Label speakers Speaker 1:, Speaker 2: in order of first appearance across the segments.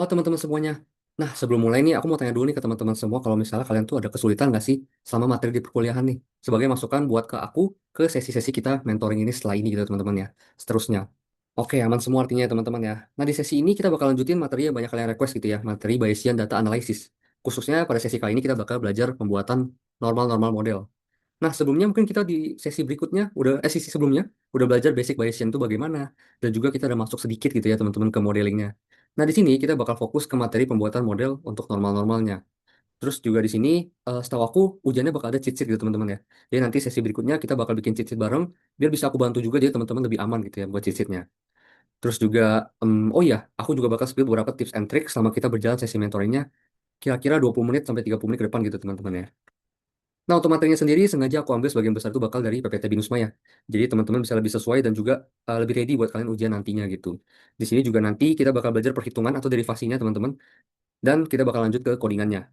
Speaker 1: Oh teman-teman semuanya. Nah sebelum mulai nih aku mau tanya dulu nih ke teman-teman semua kalau misalnya kalian tuh ada kesulitan nggak sih sama materi di perkuliahan nih sebagai masukan buat ke aku ke sesi-sesi kita mentoring ini setelah ini gitu teman-teman ya. Seterusnya. Oke aman semua artinya ya teman-teman ya. Nah di sesi ini kita bakal lanjutin materi yang banyak kalian request gitu ya. Materi Bayesian Data Analysis. Khususnya pada sesi kali ini kita bakal belajar pembuatan normal-normal model. Nah, sebelumnya mungkin kita di sesi berikutnya sesi sebelumnya udah belajar basic Bayesian itu bagaimana dan juga kita udah masuk sedikit gitu ya teman-teman ke modelingnya. Nah, di sini kita bakal fokus ke materi pembuatan model untuk normal-normalnya. Terus juga di sini setahu aku ujiannya bakal ada cheat sheet gitu teman-teman ya. Jadi nanti sesi berikutnya kita bakal bikin cheat sheet bareng biar bisa aku bantu juga jadi teman-teman lebih aman gitu ya buat cheat sheetnya. Terus juga oh iya, aku juga bakal spill beberapa tips and trick selama kita berjalan sesi mentoringnya kira-kira 20 menit sampai 30 menit ke depan gitu teman-teman ya. Nah, untuk materinya sendiri sengaja aku ambil sebagian besar itu bakal dari PPT Binusma ya. Jadi teman-teman bisa lebih sesuai dan juga lebih ready buat kalian ujian nantinya gitu. Di sini juga nanti kita bakal belajar perhitungan atau derivasinya teman-teman dan kita bakal lanjut ke codingannya.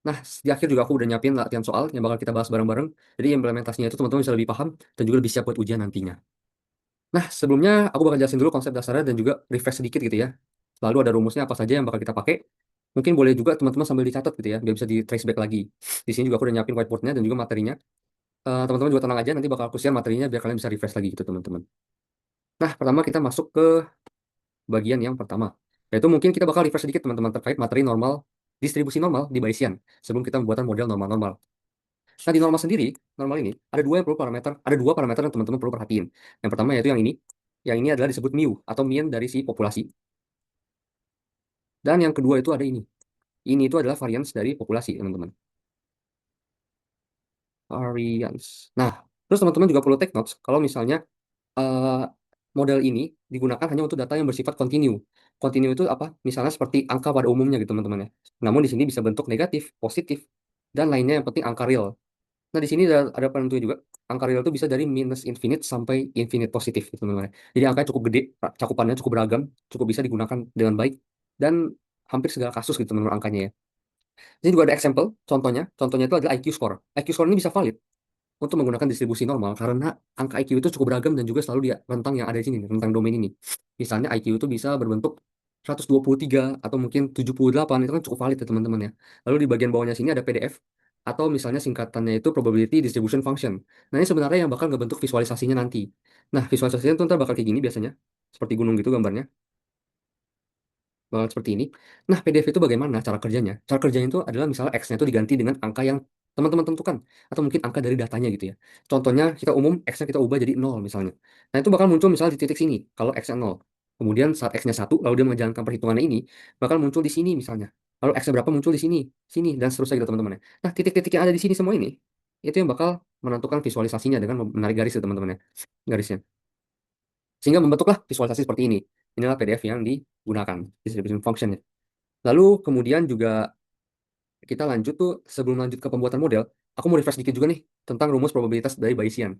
Speaker 1: Nah, di akhir juga aku udah nyiapin latihan soal yang bakal kita bahas bareng-bareng. Jadi implementasinya itu teman-teman bisa lebih paham dan juga lebih siap buat ujian nantinya. Nah, sebelumnya aku bakal jelasin dulu konsep dasarnya dan juga refresh sedikit gitu ya. Lalu ada rumusnya apa saja yang bakal kita pakai. Mungkin boleh juga teman-teman sambil dicatat gitu ya, biar bisa di trace back lagi. Di sini juga aku udah nyiapin whiteboardnya dan juga materinya. Teman-teman juga tenang aja nanti bakal aku share materinya biar kalian bisa refresh lagi gitu teman-teman. Nah, pertama kita masuk ke bagian yang pertama. Yaitu mungkin kita bakal refresh sedikit teman-teman terkait materi normal, distribusi normal di Bayesian sebelum kita membuat model normal-normal. Nah, di normal sendiri, normal ini ada dua parameter yang teman-teman perlu perhatiin. Yang pertama yaitu yang ini. Yang ini adalah disebut mu atau mean dari si populasi. Dan yang kedua itu ada ini. Ini itu adalah variance dari populasi, teman-teman. Variance. Nah, terus teman-teman juga perlu take notes kalau misalnya eh, model ini digunakan hanya untuk data yang bersifat kontinu. Kontinu itu apa? Misalnya seperti angka pada umumnya gitu teman-teman ya. Namun di sini bisa bentuk negatif, positif, dan lainnya yang penting angka real. Nah di sini ada penentunya juga. Angka real itu bisa dari minus infinite sampai infinite positif gitu teman-teman ya. Jadi angkanya cukup gede, cakupannya cukup beragam, cukup bisa digunakan dengan baik, dan hampir segala kasus gitu teman-teman angkanya ya. Jadi juga ada example, contohnya. Contohnya itu adalah IQ score. IQ score ini bisa valid untuk menggunakan distribusi normal karena angka IQ itu cukup beragam dan juga selalu di rentang yang ada di sini, rentang domain ini. Misalnya IQ itu bisa berbentuk 123 atau mungkin 78 itu kan cukup valid ya teman-teman ya. Lalu di bagian bawahnya sini ada PDF atau misalnya singkatannya itu probability distribution function. Nah, ini sebenarnya yang bakal ngebentuk visualisasinya nanti. Nah, visualisasinya itu ntar bakal kayak gini biasanya. Seperti gunung gitu gambarnya banget seperti ini. Nah, PDF itu bagaimana cara kerjanya? Cara kerjanya itu adalah misalnya X-nya itu diganti dengan angka yang teman-teman tentukan atau mungkin angka dari datanya gitu ya. Contohnya kita umum X-nya kita ubah jadi 0 misalnya. Nah, itu bakal muncul misalnya di titik sini kalau X-nya 0. Kemudian saat X-nya 1 lalu dia menjalankan perhitungannya ini bakal muncul di sini misalnya. Lalu X-nya berapa muncul di sini, sini dan seterusnya gitu teman-teman ya. Nah, titik-titik yang ada di sini semua ini itu yang bakal menentukan visualisasinya dengan menarik garis ya teman-teman ya. Garisnya. Sehingga membentuklah visualisasi seperti ini. Inilah PDF yang digunakan distribution function. Lalu kemudian juga kita lanjut tuh sebelum lanjut ke pembuatan model, aku mau refresh dikit juga nih tentang rumus probabilitas dari Bayesian.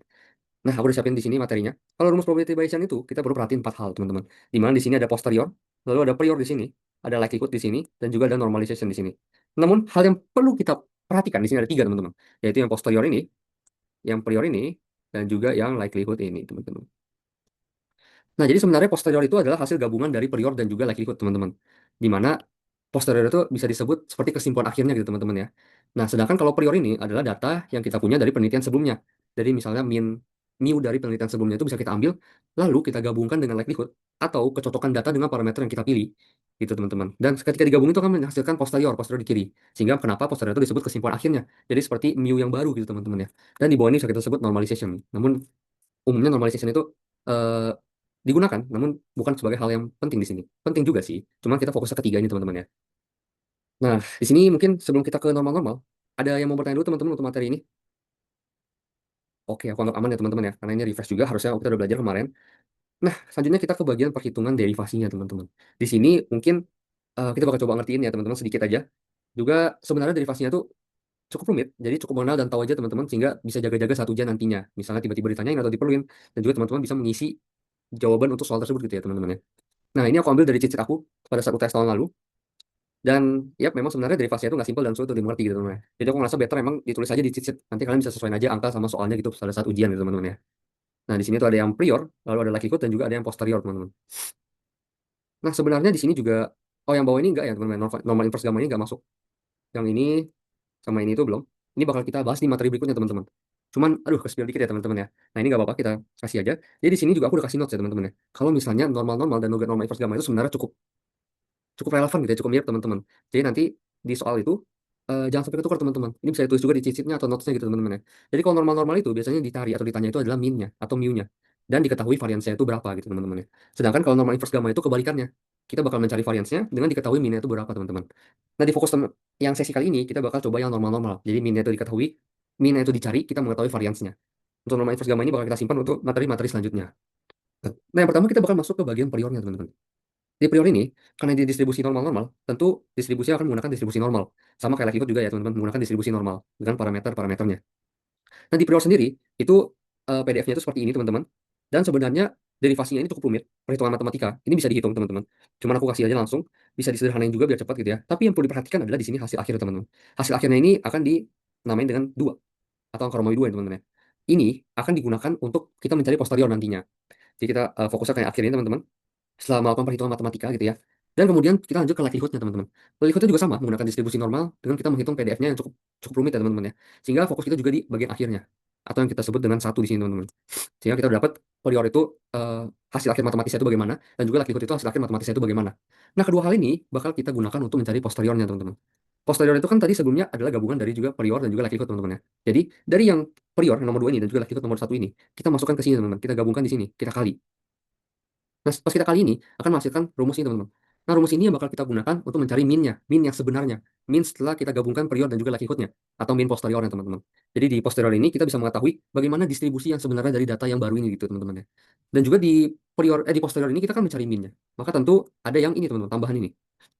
Speaker 1: Nah, aku udah siapin di sini materinya. Kalau rumus probabilitas Bayesian itu kita perlu perhatiin empat hal, teman-teman. Di mana di sini ada posterior, lalu ada prior di sini, ada likelihood di sini, dan juga ada normalization di sini. Namun, hal yang perlu kita perhatikan di sini ada tiga, teman-teman. Yaitu yang posterior ini, yang prior ini, dan juga yang likelihood ini, teman-teman. Nah, jadi sebenarnya posterior itu adalah hasil gabungan dari prior dan juga likelihood, teman-teman. Di mana posterior itu bisa disebut seperti kesimpulan akhirnya gitu, teman-teman ya. Nah, sedangkan kalau prior ini adalah data yang kita punya dari penelitian sebelumnya. Dari misalnya mu dari penelitian sebelumnya itu bisa kita ambil, lalu kita gabungkan dengan likelihood atau kecocokan data dengan parameter yang kita pilih. Gitu, teman-teman. Dan ketika digabung itu akan menghasilkan posterior di kiri. Sehingga kenapa posterior itu disebut kesimpulan akhirnya. Jadi seperti mu yang baru gitu, teman-teman ya. Dan di bawah ini bisa kita sebut normalization. Namun umumnya normalization itu eh, digunakan, namun bukan sebagai hal yang penting di sini. Penting juga sih, cuman kita fokus ke ketiga ini teman-teman ya. Nah, di sini mungkin sebelum kita ke normal-normal, ada yang mau bertanya dulu teman-teman untuk materi ini? Oke, aku anggap aman ya teman-teman ya, karena ini refresh juga, harusnya kita udah belajar kemarin. Nah, selanjutnya kita ke bagian perhitungan derivasinya teman-teman. Di sini mungkin kita bakal coba ngertiin ya teman-teman sedikit aja. Juga sebenarnya derivasinya tuh cukup rumit, jadi cukup mengenal dan tahu aja teman-teman sehingga bisa jaga-jaga satu ujian nantinya. Misalnya tiba-tiba ditanyain atau diperluin, dan juga teman-teman bisa mengisi jawaban untuk soal tersebut gitu ya teman-teman ya. Nah, ini aku ambil dari cheat sheet aku pada saat UTS tahun lalu. Dan ya memang sebenarnya derivasinya itu nggak simpel dan sulit untuk dimengerti gitu teman-teman. Jadi aku ngerasa better emang ditulis aja di cheat sheet. Nanti kalian bisa sesuaiin aja angka sama soalnya gitu pada saat ujian gitu teman-teman ya. Nah, di sini tuh ada yang prior, lalu ada likelihood dan juga ada yang posterior teman-teman. Nah, sebenarnya di sini juga Oh, yang bawah ini enggak ya teman-teman, normal, normal inverse gamma ini enggak masuk. Yang ini sama ini itu belum. Ini bakal kita bahas di materi berikutnya teman-teman. Cuman, aduh, ke dikit ya teman-teman ya. Nah ini nggak apa-apa, kita kasih aja. Jadi di sini juga aku udah kasih notes ya teman-teman ya. Kalau misalnya normal-normal dan normal inverse gamma itu sebenarnya cukup cukup relevan gitu ya, cukup mirip teman-teman. Jadi nanti di soal itu jangan sampai ketukar teman-teman. Ini bisa ditulis juga di cheat sheet-nya atau notes-nya gitu teman-teman ya. Jadi kalau normal-normal itu biasanya dicari atau ditanya itu adalah min-nya atau mu-nya. Dan diketahui variansnya itu berapa gitu teman-teman ya. Sedangkan kalau normal inverse gamma itu kebalikannya. Kita bakal mencari variansnya dengan diketahui min-nya itu berapa teman-teman. Nah di fokus yang sesi kali ini kita bakal coba yang normal-normal. Jadi min-nya itu diketahui, min-nya itu dicari, kita mengetahui variansnya. Untuk normal inverse gamma ini bakal kita simpan untuk materi-materi selanjutnya. Nah yang pertama kita bakal masuk ke bagian priornya teman-teman. Di prior ini, karena di distribusi normal-normal, tentu distribusi akan menggunakan distribusi normal. Sama kayak Likelihood juga ya teman-teman, menggunakan distribusi normal dengan parameter-parameternya. Nah di prior sendiri, itu PDF-nya itu seperti ini teman-teman. Dan sebenarnya derivasinya ini cukup rumit, perhitungan matematika. Ini bisa dihitung teman-teman. Cuman aku kasih aja langsung, bisa disederhanain juga biar cepat gitu ya. Tapi yang perlu diperhatikan adalah di sini hasil akhir teman-teman. Hasil akhirnya ini akan dinamain dengan 2 atau angka Romawi 2 ya teman-teman ya. Ini akan digunakan untuk kita mencari posterior nantinya. Jadi kita fokusnya kayak akhir ini teman-teman setelah melakukan perhitungan matematika gitu ya. Dan kemudian kita lanjut ke likelihood-nya teman-teman. Likelihood-nya juga sama, menggunakan distribusi normal dengan kita menghitung PDF-nya yang cukup cukup rumit ya teman-teman ya. Sehingga fokus kita juga di bagian akhirnya atau yang kita sebut dengan satu di sini teman-teman. Sehingga kita dapat prior itu hasil akhir matematisnya itu bagaimana dan juga likelihood itu hasil akhir matematisnya itu bagaimana. Nah, kedua hal ini bakal kita gunakan untuk mencari posteriornya teman-teman. Posterior itu kan tadi sebelumnya adalah gabungan dari juga prior dan juga likelihood teman-teman ya. Jadi dari yang prior yang nomor 2 ini dan juga likelihood nomor 1 ini, kita masukkan ke sini teman-teman. Kita gabungkan di sini, kita kali. Nah, pas kita kali ini akan menghasilkan rumus ini, teman-teman. Nah, rumus ini yang bakal kita gunakan untuk mencari minnya, min yang sebenarnya. Min setelah kita gabungkan prior dan juga likelihood-nya, atau min posteriornya, teman-teman. Jadi di posterior ini kita bisa mengetahui bagaimana distribusi yang sebenarnya dari data yang baru ini, gitu, teman-teman ya. Dan juga di posterior ini kita kan mencari minnya. Maka tentu ada yang ini, teman-teman, tambahan ini.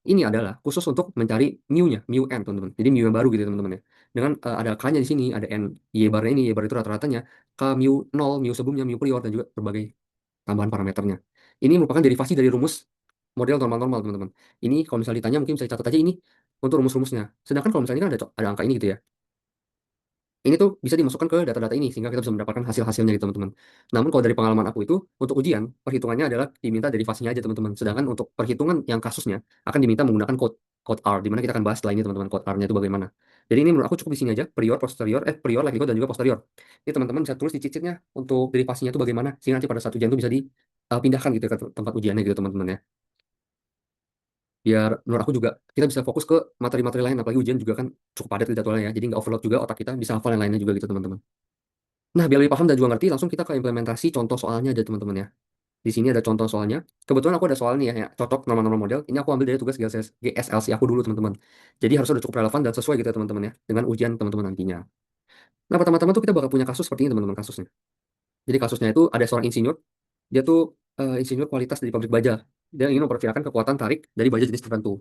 Speaker 1: Ini adalah khusus untuk mencari mu-nya, mu n, teman-teman. Jadi mu yang baru gitu, teman-teman ya. Dengan ada k-nya di sini, ada n, y bar ini, y bar itu rata-ratanya, k mu 0, mu sebelumnya, mu prior, dan juga berbagai tambahan parameternya. Ini merupakan derivasi dari rumus model normal-normal, teman-teman. Ini kalau misalnya ditanya mungkin bisa dicatat aja ini untuk rumus-rumusnya. Sedangkan kalau misalnya kan ada angka ini gitu ya. Ini tuh bisa dimasukkan ke data-data ini sehingga kita bisa mendapatkan hasil-hasilnya gitu, teman-teman. Namun kalau dari pengalaman aku itu untuk ujian perhitungannya adalah diminta derivasinya aja, teman-teman. Sedangkan untuk perhitungan yang kasusnya akan diminta menggunakan code R, di mana kita akan bahas setelah ini, teman-teman, code R-nya itu bagaimana. Jadi ini menurut aku cukup di sini aja, prior, posterior, prior, likelihood, dan juga posterior. Ini teman-teman bisa tulis di cheat sheet-nya untuk derivasinya itu bagaimana, sehingga nanti pada saat ujian itu bisa dipindahkan gitu ke tempat ujiannya gitu, teman-teman ya. Biar menurut aku juga kita bisa fokus ke materi-materi lain, apalagi ujian juga kan cukup padat jadwalnya ya, jadi nggak overload juga otak kita, bisa hafal yang lainnya juga gitu teman-teman. Nah, biar lebih paham dan juga ngerti, langsung kita ke implementasi contoh soalnya aja teman-teman ya. Di sini ada contoh soalnya. Kebetulan aku ada soal nih ya, ya cocok normal-normal model. Ini aku ambil dari tugas GSLC aku dulu teman-teman. Jadi harusnya udah cukup relevan dan sesuai gitu ya teman-teman ya, dengan ujian teman-teman nantinya. Nah, pertama-tama tuh kita bakal punya kasus seperti ini teman-teman kasusnya. Jadi kasusnya itu ada seorang insinyur, dia tuh insinyur kualitas dari pabrik baja. Dia ingin memperkirakan kekuatan tarik dari baja jenis tertentu.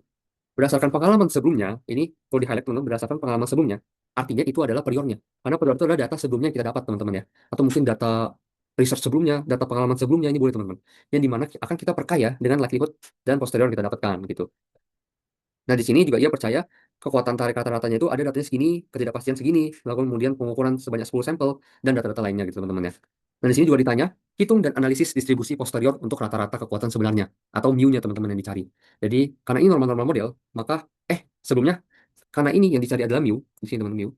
Speaker 1: Berdasarkan pengalaman sebelumnya, ini perlu di-highlight teman-teman, berdasarkan pengalaman sebelumnya, artinya itu adalah priornya. Karena prior itu adalah data sebelumnya yang kita dapat, teman-teman ya. Atau mungkin data research sebelumnya, data pengalaman sebelumnya, ini boleh teman-teman. Yang dimana akan kita perkaya dengan likelihood dan posterior yang kita dapatkan, gitu. Nah, di sini juga ia percaya kekuatan tarik rata-ratanya itu ada datanya segini, ketidakpastian segini, lalu kemudian pengukuran sebanyak 10 sampel, dan data-data lainnya gitu, teman-teman ya. Dan di sini juga ditanya, hitung dan analisis distribusi posterior untuk rata-rata kekuatan sebenarnya, atau mu-nya teman-teman yang dicari. Jadi, karena ini normal-normal model, maka, sebelumnya, karena ini yang dicari adalah mu, di sini teman-teman mu,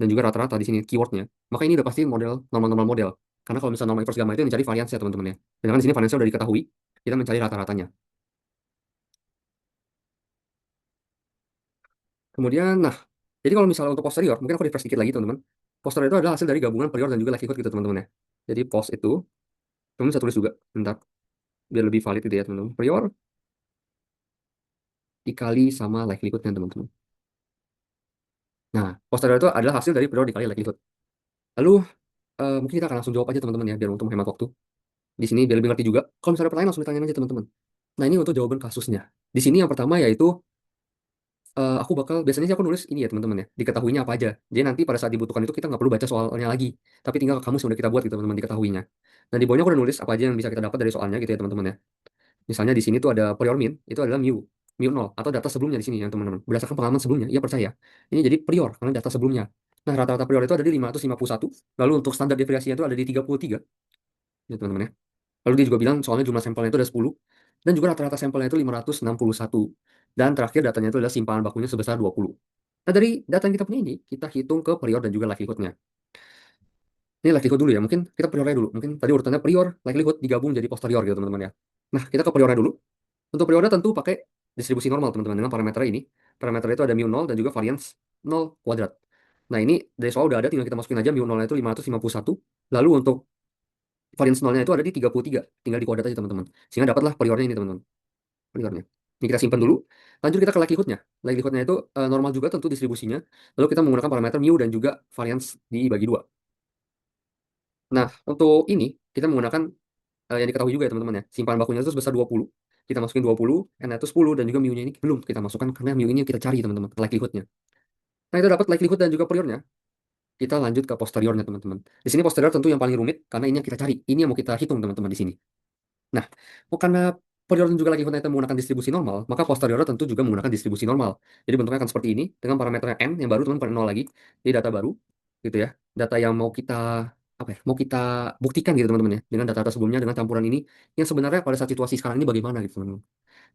Speaker 1: dan juga rata-rata di sini keywordnya, maka ini udah pasti model normal-normal model. Karena kalau misalnya normal inverse gamma itu yang dicari varians ya teman-teman ya. Sedangkan di sini variansnya udah diketahui, kita mencari rata-ratanya. Kemudian, nah, jadi kalau misalnya untuk posterior, mungkin aku refresh sedikit lagi teman-teman. Posterior itu adalah hasil dari gabungan prior dan juga likelihood gitu teman-teman ya. Jadi pos itu, teman bisa tulis juga, bentar, biar lebih valid gitu ya teman-teman. Prior dikali sama likelihoodnya teman-teman. Nah, posterior itu adalah hasil dari prior dikali likelihood. Lalu, mungkin kita akan langsung jawab aja teman-teman ya, biar untuk menghemat waktu. Di sini biar lebih ngerti juga. Kalau misalnya ada pertanyaan langsung ditanyain aja teman-teman. Nah, ini untuk jawaban kasusnya. Di sini yang pertama yaitu aku bakal biasanya sih aku nulis ini ya teman-teman ya, diketahuinya apa aja. Jadi nanti pada saat dibutuhkan itu kita nggak perlu baca soalnya lagi, tapi tinggal kamus yang udah kita buat gitu teman-teman diketahuinya. Dan di bawahnya aku udah nulis apa aja yang bisa kita dapat dari soalnya gitu ya teman-teman ya. Misalnya di sini tuh ada prior min, itu adalah mu 0 atau data sebelumnya di sini ya teman-teman. Berdasarkan pengalaman sebelumnya, ia percaya. Ini jadi prior karena data sebelumnya. Nah, rata-rata prior itu ada di 551, lalu untuk standar deviasinya itu ada di 33, ya teman-teman ya. Lalu dia juga bilang soalnya jumlah sampelnya itu ada 10. Dan juga rata-rata sampelnya itu 561. Dan terakhir datanya itu adalah simpanan bakunya sebesar 20. Nah, dari data yang kita punya ini, kita hitung ke prior dan juga likelihood-nya. Ini likelihood dulu ya, mungkin kita priornya dulu. Mungkin tadi urutannya prior, likelihood digabung jadi posterior gitu teman-teman ya. Nah, kita ke priornya dulu. Untuk priornya tentu pakai distribusi normal teman-teman dengan parameter ini. Parameter itu ada mu 0 dan juga variance 0 kuadrat. Nah, ini dari soal udah ada, tinggal kita masukin aja mu 0 itu 551. Lalu untuk variance 0-nya itu ada di 33. Tinggal di kuadrat aja teman-teman. Sehingga dapatlah priornya ini teman-teman. Priornya. Ini kita simpan dulu. Lanjut kita ke likelihood-nya. Likelihood-nya itu normal juga tentu distribusinya. Lalu kita menggunakan parameter mu dan juga variance dibagi 2. Nah, untuk ini kita menggunakan yang diketahui juga ya teman-teman ya. Simpanan bakunya itu sebesar 20. Kita masukin 20, N itu 10, dan juga mu-nya ini belum kita masukkan karena mu ini yang kita cari teman-teman, likelihood-nya. Nah, itu dapat likelihood dan juga priornya. Kita lanjut ke posteriornya teman-teman. Di sini posterior tentu yang paling rumit karena ini yang kita cari. Ini yang mau kita hitung teman-teman di sini. Nah, karena posterior dan juga likelihood itu menggunakan distribusi normal, maka posterior tentu juga menggunakan distribusi normal. Jadi bentuknya akan seperti ini dengan parameternya N yang baru teman-teman 0 lagi. Ini data baru gitu ya. Data yang mau kita apa ya? Mau kita buktikan gitu teman-teman ya dengan data-data sebelumnya dengan campuran ini yang sebenarnya pada saat situasi sekarang ini bagaimana gitu teman-teman.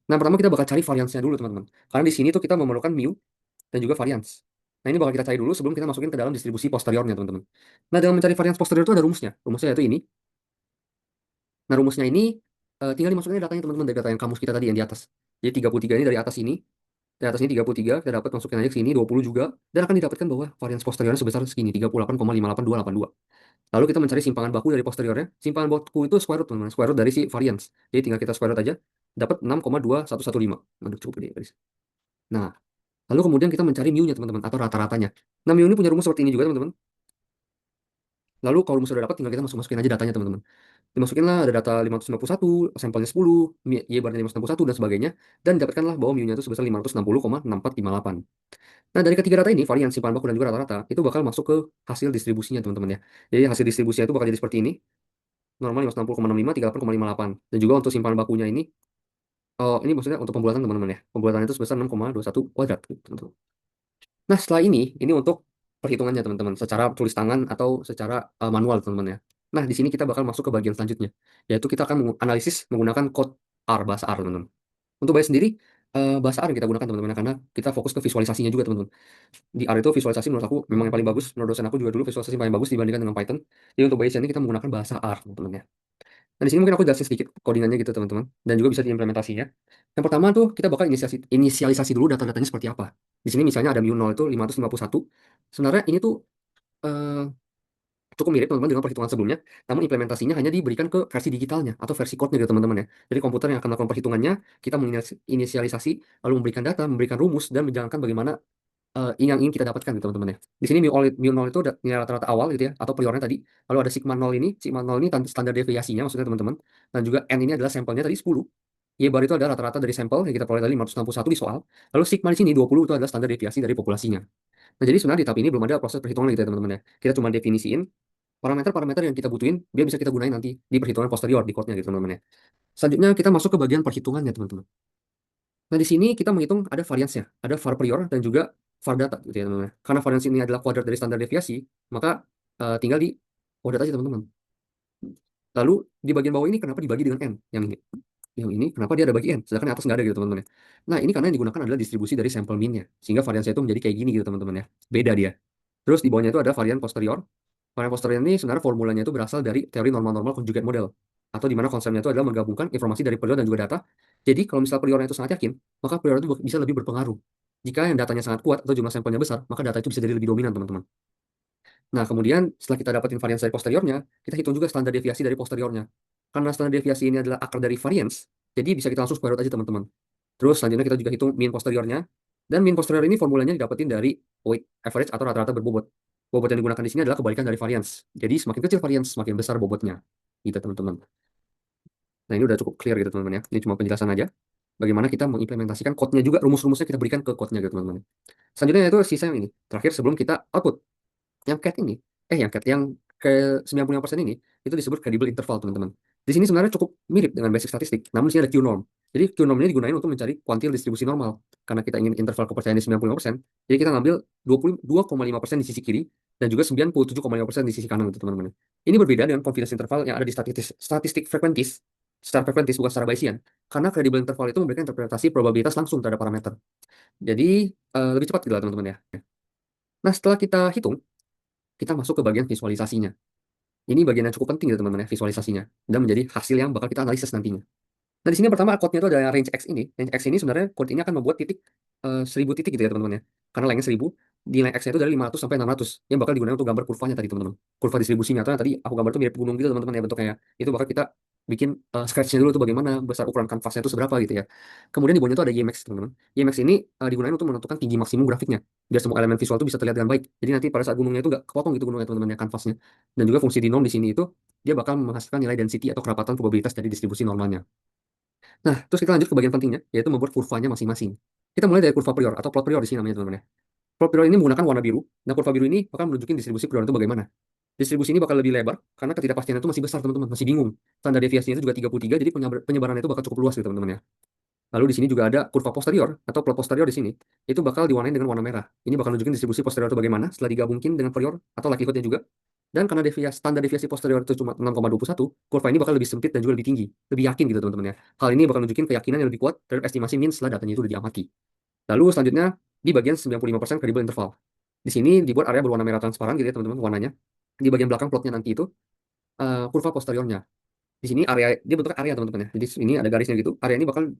Speaker 1: Nah, pertama kita bakal cari variansnya dulu teman-teman. Karena di sini tuh kita memerlukan mu dan juga varians. Nah, ini bakal kita cari dulu sebelum kita masukin ke dalam distribusi posteriornya teman-teman. Nah, dalam mencari varians posterior itu ada rumusnya. Rumusnya yaitu ini. Nah, rumusnya ini tinggal dimasukin datanya teman-teman dari data yang kamus kita tadi yang di atas. Jadi 33 ini dari atas ini. Dari atas ini 33, kita dapat masukin aja ke sini 20 juga. Dan akan didapatkan bahwa varians posteriornya sebesar segini, 38,58282. Lalu kita mencari simpangan baku dari posteriornya. Simpangan baku itu square root teman-teman. Square root dari si variance. Jadi tinggal kita square root aja. Dapat 6,2115. Aduh, cukup ini, guys. Nah, lalu kemudian kita mencari mu-nya teman-teman, atau rata-ratanya. Nah, mu ini punya rumus seperti ini juga teman-teman. Lalu kalau rumus sudah dapat, tinggal kita masukin aja datanya teman-teman. Dimasukin lah ada data 591, sampelnya 10, Y barnya 561 dan sebagainya, dan dapatkanlah bahwa mu-nya itu sebesar 560,6458. Nah, dari ketiga data ini, varian simpan baku dan juga rata-rata, itu bakal masuk ke hasil distribusinya teman-teman ya. Jadi hasil distribusinya itu bakal jadi seperti ini, normal 560,65, 38,58. Dan juga untuk simpan bakunya ini, oh ini maksudnya untuk pembulatan teman-teman ya. Pembulatan itu sebesar 6,21 kuadrat. Gitu. Nah, setelah ini untuk perhitungannya teman-teman, secara tulis tangan atau secara manual teman-teman ya. Nah, di sini kita bakal masuk ke bagian selanjutnya, yaitu kita akan analisis menggunakan code R, bahasa R teman-teman. Untuk bahasa sendiri, bahasa R yang kita gunakan teman-teman, karena kita fokus ke visualisasinya juga teman-teman. Di R itu visualisasi menurut aku memang yang paling bagus, menurut dosen aku juga dulu visualisasi yang paling bagus dibandingkan dengan Python. Jadi untuk Bayesian ini kita menggunakan bahasa R teman-teman ya. Nah, di sini mungkin aku jelasin sedikit codingannya gitu teman-teman, dan juga bisa diimplementasinya. Yang pertama tuh kita bakal inisialisasi dulu data-datanya seperti apa. Di sini misalnya ada mu 0 itu 551. Sebenarnya ini tuh eh, cukup mirip teman-teman dengan perhitungan sebelumnya, namun implementasinya hanya diberikan ke versi digitalnya atau versi code-nya gitu teman-teman ya. Jadi komputer yang akan melakukan perhitungannya, kita menginisialisasi, lalu memberikan data, memberikan rumus, dan menjalankan bagaimana yang ingin kita dapatkan gitu teman-teman ya. Di sini mu 0 itu nilai rata-rata awal gitu ya, atau priornya tadi. Lalu ada sigma 0 ini standar deviasinya maksudnya teman-teman. Dan juga n ini adalah sampelnya tadi 10. Y bar itu adalah rata-rata dari sampel yang kita peroleh tadi 561 di soal. Lalu sigma di sini 20 itu adalah standar deviasi dari populasinya. Nah, jadi sebenarnya di tahap ini belum ada proses perhitungan gitu ya teman-teman ya. Kita cuma definisiin parameter-parameter yang kita butuhin biar bisa kita gunain nanti di perhitungan posterior di code-nya gitu teman-teman ya. Selanjutnya kita masuk ke bagian perhitungannya teman-teman. Nah, di sini kita menghitung ada variansnya, ada var prior dan juga var data gitu ya teman-teman. Karena varians ini adalah kuadrat dari standar deviasi, maka tinggal di kuadrat aja teman-teman. Lalu di bagian bawah ini kenapa dibagi dengan n? Yang ini. Yang ini kenapa dia ada bagi n? Sedangkan yang atas nggak ada gitu teman-teman ya. Nah, ini karena yang digunakan adalah distribusi dari sampel mean-nya. Sehingga variansnya itu menjadi kayak gini gitu teman-teman ya. Beda dia. Terus di bawahnya itu ada varian posterior. Varian posterior ini sebenarnya formulanya itu berasal dari teori normal-normal conjugate model. Atau di mana konsepnya itu adalah menggabungkan informasi dari prior dan juga data. Jadi kalau misal priornya itu sangat yakin, maka prior itu bisa lebih berpengaruh. Jika yang datanya sangat kuat atau jumlah sampelnya besar, maka data itu bisa jadi lebih dominan teman-teman. Nah, kemudian setelah kita dapatin varians dari posteriornya, kita hitung juga standar deviasi dari posteriornya. Karena standar deviasi ini adalah akar dari varians, jadi bisa kita langsung square root aja teman-teman. Terus selanjutnya kita juga hitung mean posteriornya. Dan mean posterior ini formulanya didapetin dari weight average atau rata-rata berbobot. Bobot yang digunakan di sini adalah kebalikan dari varians. Jadi semakin kecil varians, semakin besar bobotnya. Gitu teman-teman. Nah, ini udah cukup clear gitu teman-teman ya. Ini cuma penjelasan aja. Bagaimana kita mengimplementasikan code-nya juga, rumus-rumusnya kita berikan ke code-nya gitu teman-teman. Selanjutnya itu sisa yang ini. Terakhir sebelum kita output. Yang CAT ini, yang CAT yang ke 95% ini, itu disebut credible interval, teman-teman. Di sini sebenarnya cukup mirip dengan basic statistik, namun di sini ada Q-norm. Jadi Q-norm ini digunakan untuk mencari kuantil distribusi normal. Karena kita ingin interval kepercayaan di 95%, jadi kita ngambil 22,5% di sisi kiri, dan juga 97,5% di sisi kanan, gitu, teman-teman. Ini berbeda dengan confidence interval yang ada di statistik frequentis. secara preferentis bukan secara Bayesian. Karena kredibel interval itu memberikan interpretasi probabilitas langsung terhadap parameter. Jadi lebih cepat gitu lah teman-teman ya. Nah setelah kita hitung, kita masuk ke bagian visualisasinya. Ini bagian yang cukup penting ya teman-teman ya, visualisasinya. Dan menjadi hasil yang bakal kita analisis nantinya. Nah, di sini pertama code-nya itu ada range X ini. Range X ini sebenarnya code ini akan membuat titik 1000 titik gitu ya teman-teman ya. Karena lengnya 1000, nilai X-nya itu dari 500 sampai 600 yang bakal digunakan untuk gambar kurvanya tadi teman-teman. Kurva distribusinya atau yang tadi aku gambar itu mirip gunung gitu teman-teman ya bentuknya ya. Itu bakal kita bikin sketch-nya dulu tuh bagaimana besar ukuran kanvasnya itu seberapa gitu ya. Kemudian di bawahnya itu ada YMX teman-teman. YMX ini digunakan untuk menentukan tinggi maksimum grafiknya biar semua elemen visual itu bisa terlihat dengan baik. Jadi nanti pada saat gunungnya itu nggak kepotong gitu gunungnya teman-teman ya kanvasnya. Dan juga fungsi dinom di sini itu dia bakal menghasilkan nilai density atau kerapatan probabilitas dari distribusi normalnya. Nah, terus kita lanjut ke bagian pentingnya, yaitu membuat kurvanya masing-masing. Kita mulai dari kurva prior atau plot prior di sini namanya teman-teman ya. Plot prior ini menggunakan warna biru. Nah, kurva biru ini bakal menunjukkan distribusi prior itu bagaimana. Distribusi ini bakal lebih lebar karena ketidakpastian itu masih besar teman-teman, masih bingung. Standar deviasinya itu juga 33, jadi penyebaran itu bakal cukup luas gitu teman-teman ya. Lalu di sini juga ada kurva posterior atau plot posterior di sini. Itu bakal diwarnai dengan warna merah. Ini bakal menunjukkan distribusi posterior itu bagaimana setelah digabungin dengan prior atau likelihood-nya juga. Dan karena standar deviasi posterior itu cuma 6,21, kurva ini bakal lebih sempit dan juga lebih tinggi, lebih yakin gitu teman-teman ya. Hal ini bakal nunjukin keyakinan yang lebih kuat terhadap estimasi min setelah datanya itu udah diamati. Lalu selanjutnya di bagian 95% credible interval. Di sini dibuat area berwarna merah transparan gitu ya teman-teman warnanya. Di bagian belakang plotnya nanti itu kurva posteriornya. Di sini area dia bentuknya area teman-teman ya. Jadi ini ada garisnya gitu. Area ini bakal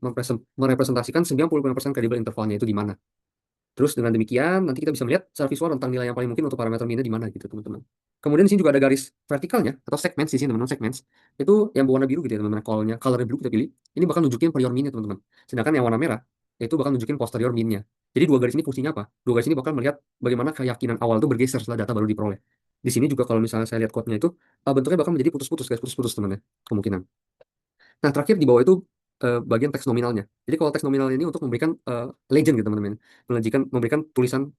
Speaker 1: merepresentasikan 95% credible intervalnya itu di mana. Terus dengan demikian nanti kita bisa melihat secara visual tentang nilai yang paling mungkin untuk parameter minnya di mana gitu teman-teman. Kemudian di sini juga ada garis vertikalnya atau segments di sini teman-teman segments. Itu yang berwarna biru gitu ya teman-teman. Color blue kita pilih. Ini bakal nunjukin prior minnya teman-teman. Sedangkan yang warna merah itu bakal nunjukin posterior minnya. Jadi dua garis ini fungsinya apa? Dua garis ini bakal melihat bagaimana keyakinan awal itu bergeser setelah data baru diperoleh. Di sini juga kalau misalnya saya lihat code-nya itu bentuknya bakal menjadi putus-putus guys, putus-putus teman-teman ya, kemungkinan. Nah, terakhir di bawah itu bagian teks nominalnya. Jadi kalau teks nominal ini untuk memberikan legend gitu teman-teman. Memberikan tulisan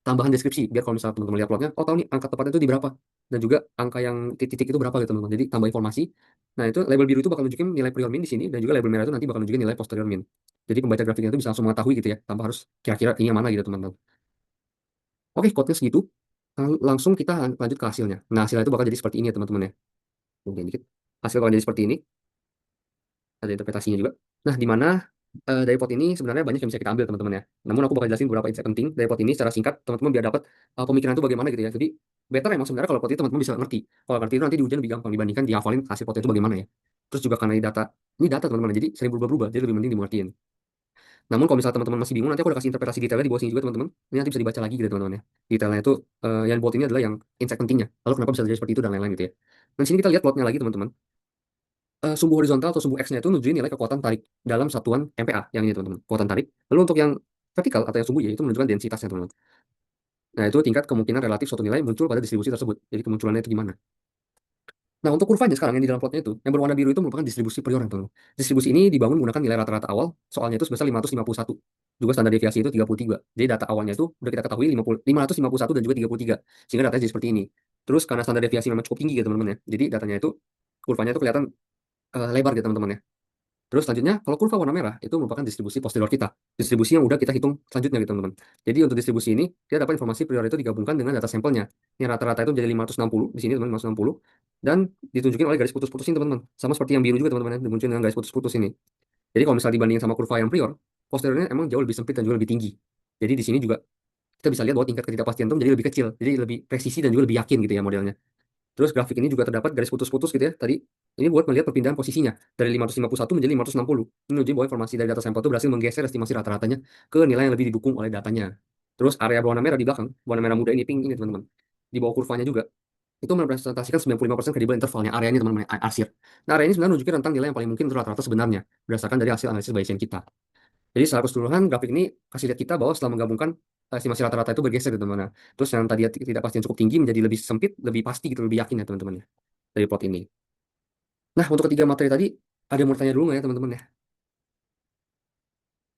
Speaker 1: tambahan deskripsi biar kalau misalnya teman-teman lihat plotnya, oh tahu nih angka tepatnya itu di berapa. Dan juga angka yang titik-titik itu berapa gitu teman-teman. Jadi tambah informasi. Nah, itu label biru itu bakal nunjukin nilai prior min di sini dan juga label merah itu nanti bakal nunjukin nilai posterior min. Jadi pembaca grafiknya itu bisa langsung mengetahui gitu ya, tanpa harus kira-kira ini yang mana gitu teman-teman. Oke, code-nya segitu. Langsung kita lanjut ke hasilnya. Nah, hasilnya itu bakal jadi seperti ini ya teman-teman ya. Mungkin dikit. Hasil bakal jadi seperti ini. Ada interpretasinya juga. Nah, di mana dari pot ini sebenarnya banyak yang bisa kita ambil teman-teman ya. Namun aku bakal jelasin beberapa insight penting dari pot ini secara singkat teman-teman biar dapat pemikiran itu bagaimana gitu ya. Jadi better emang sebenarnya kalau pot itu teman-teman bisa ngerti. Kalau ngerti itu nanti di ujian lebih gampang dibandingkan dihafalin hasil pot itu bagaimana ya. Terus juga karena ini data teman-teman jadi sering berubah-ubah jadi lebih mending dimengertiin. Namun kalau misalnya teman-teman masih bingung nanti aku udah kasih interpretasi detailnya di bawah sini juga teman-teman. Ini nanti bisa dibaca lagi gitu teman-teman ya. Detailnya itu yang buat ini adalah yang insight pentingnya. Lalu kenapa bisa terjadi seperti itu dan lain-lain gitu ya. Dan sini kita lihat plotnya lagi teman-teman. Sumbu horizontal atau sumbu X-nya itu nunjukin nilai kekuatan tarik dalam satuan MPa yang ini teman-teman, kekuatan tarik. Lalu untuk yang vertikal atau yang sumbu ya itu menunjukkan densitasnya teman-teman. Nah itu tingkat kemungkinan relatif suatu nilai muncul pada distribusi tersebut. Jadi kemunculannya itu gimana? Nah untuk kurvanya sekarang yang di dalam plotnya itu, yang berwarna biru itu merupakan distribusi prior teman-teman. Distribusi ini dibangun menggunakan nilai rata-rata awal, soalnya itu sebesar 551. Juga standar deviasi itu 33. Jadi data awalnya itu udah kita ketahui 551 dan juga 33. Sehingga datanya jadi seperti ini. Terus karena standar deviasi memang cukup tinggi ya teman-teman ya. Jadi datanya itu kurvanya itu kelihatan lebar gitu teman-teman ya. Terus selanjutnya, kalau kurva warna merah itu merupakan distribusi posterior kita. Distribusi yang udah kita hitung selanjutnya gitu teman-teman. Jadi untuk distribusi ini, kita dapat informasi prior itu digabungkan dengan data sampelnya. Ini rata-rata itu menjadi 560, di sini teman-teman 560. Dan ditunjukin oleh garis putus-putus ini teman-teman. Sama seperti yang biru juga teman-teman, ya, dimunculin dengan garis putus-putus ini. Jadi kalau misalnya dibandingin sama kurva yang prior, posteriornya emang jauh lebih sempit dan juga lebih tinggi. Jadi di sini juga kita bisa lihat bahwa tingkat ketidakpastian itu menjadi lebih kecil. Jadi lebih presisi dan juga lebih yakin gitu ya modelnya. Terus grafik ini juga terdapat garis putus-putus gitu ya. Tadi ini buat melihat perpindahan posisinya dari 551 menjadi 560. Ini menunjukkan bahwa informasi dari data sampel itu berhasil menggeser estimasi rata-ratanya ke nilai yang lebih didukung oleh datanya. Terus area berwarna merah di belakang, warna merah muda ini pink ini teman-teman. Di bawah kurvanya juga itu merepresentasikan 95% kredibel intervalnya areanya teman-teman arsir. Nah, area ini sebenarnya menunjukkan tentang nilai yang paling mungkin untuk rata-rata sebenarnya berdasarkan dari hasil analisis Bayesian kita. Jadi secara keseluruhan grafik ini kasih lihat kita bahwa setelah menggabungkan estimasi rata-rata itu bergeser gitu teman-teman. Terus yang tadi tidak pasti yang cukup tinggi menjadi lebih sempit, lebih pasti gitu, lebih yakin ya teman-teman ya dari plot ini. Nah, untuk ketiga materi tadi ada yang mau tanya dulu nggak ya teman-teman ya?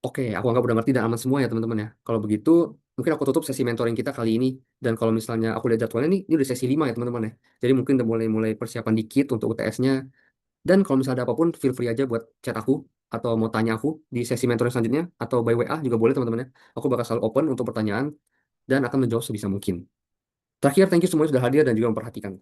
Speaker 1: Oke, aku anggap udah ngerti dan aman semua ya teman-teman ya. Kalau begitu, mungkin aku tutup sesi mentoring kita kali ini. Dan kalau misalnya aku lihat jadwalnya nih, ini udah sesi 5 ya teman-teman ya. Jadi mungkin udah mulai-mulai persiapan dikit untuk UTS-nya. Dan kalau misalnya ada apapun, feel free aja buat chat aku atau mau tanya aku di sesi mentoring selanjutnya atau by WA juga boleh teman-teman ya. Aku bakal selalu open untuk pertanyaan dan akan menjawab sebisa mungkin. Terakhir, thank you semuanya sudah hadir dan juga memperhatikan.